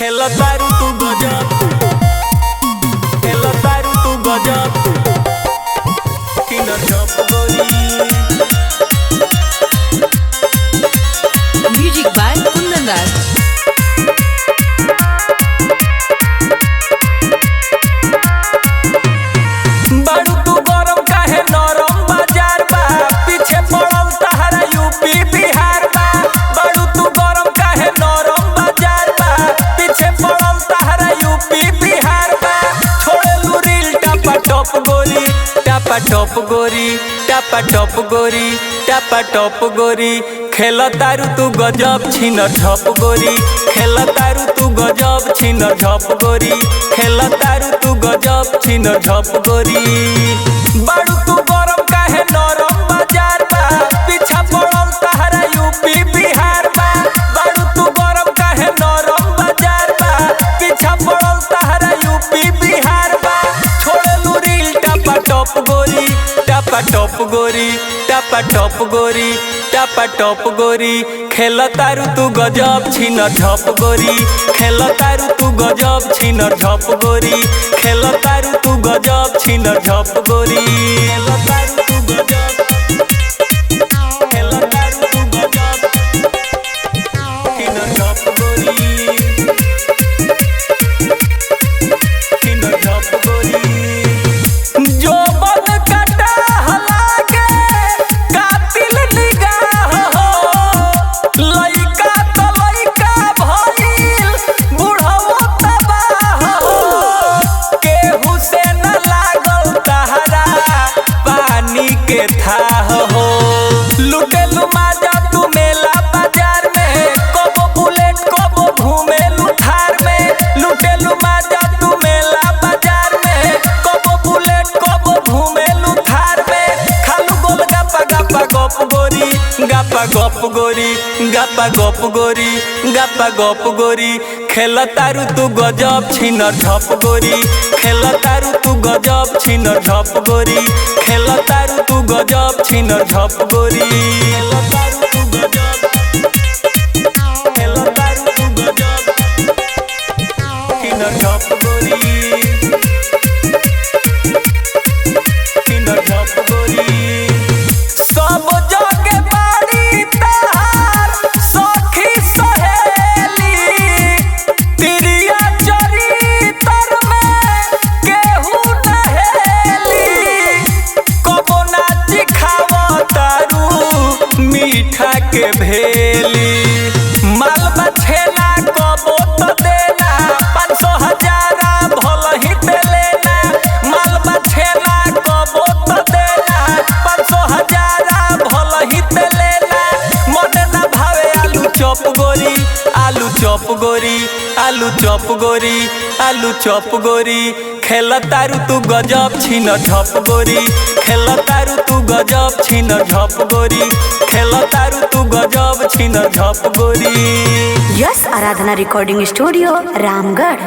Hello taru tu gajab, hello taru tu gajab, killer job gori. Music by Kundan Raj. बारू तू गरम काहे नरम बाजार बा पीछे पड़ल तहरा यूपी बिहार बा। बारू तू गरम काहे नरम बाजार बा पीछे पड़ल तहरा यूपी बिहार बा। छोड़ेलू रील टापा टॉप गोरी, टापा टॉप गोरी, टापा टॉप गोरी, टापा टॉप गोरी। खेल तारू तू गजब छीन झप गोरी, खेल तारू तू गजब छीन झप गोरी, खेल तारू तू गजब छीन झप गोरी। बारू तू गरम काहे नरम बाजार बा पीछा पड़ल तहरा यूपी बिहार बा। बारू तू गरम काहे नरम बाजार बा पीछा पड़ल तहरा यूपी बिहार बा। छोड़ेलू रील टापा टॉप गोरी, टापा टॉप गोरी, टापा टॉप गोरी, टापा टॉप गोरी। खेल तारू तू गजब छीन झप गोरी, खेल तारू तू गजब छीन झप गोरी, खेल तारू तू गजब छीन झप गोरी। खेल तारू तू गजब, खेल तारू तू गजब छीन झप गोरी, छीन झप गोरी। जो बन कटा हलाके कातिल निगाह हो, लइका तो लइका भइल बुढ़ऊ तबाह हो। केहू से न लागल तहरा पानी के थाह हो। लुटेलू माजा तू मेला बाजार में, कबो बुलेट कबो घूमेलू थार में। लुटेलू माजा तू मेला बाजार में, कबो बुलेट कबो घूमेलू थार में। खालू गोल गप्पा गप्पा गप गोरी, गप्पा गप गोरी, गप्पा गप गोरी, गप्पा गप गोरी। खेल तारू तू गजब छीन झप गोरी, खेल तारू तू गजब छीन झप गोरी, खेल तारू तू गजब छीन झप गोरी। खेल तारू तू गजब, खेल तारू तू गजब छीन झप गोरी, छीन झप गोरी। सब जगे बाड़ी तहार सखी सहेली, तिरिया चरितर में केहू नहेली। कबो नाची खाव तारू मीठा के भेली, मालबा छेना कबो तो देना 500 हजारा भल ही ते लेना। मालबा छेना कबो तो देना 500 हजारा भल ही ते लेना। मने ना भावे आलू चॉप गोरी, आलू चॉप गोरी, आलू चॉप गोरी, आलू चॉप गोरी। खेल तारू तू गजब छीन झप गोरी, खेल तारू तू गजब छीन झप गोरी, खेल तारू तू गजब छीन झप गोरी। यस आराधना रिकॉर्डिंग स्टूडियो रामगढ़।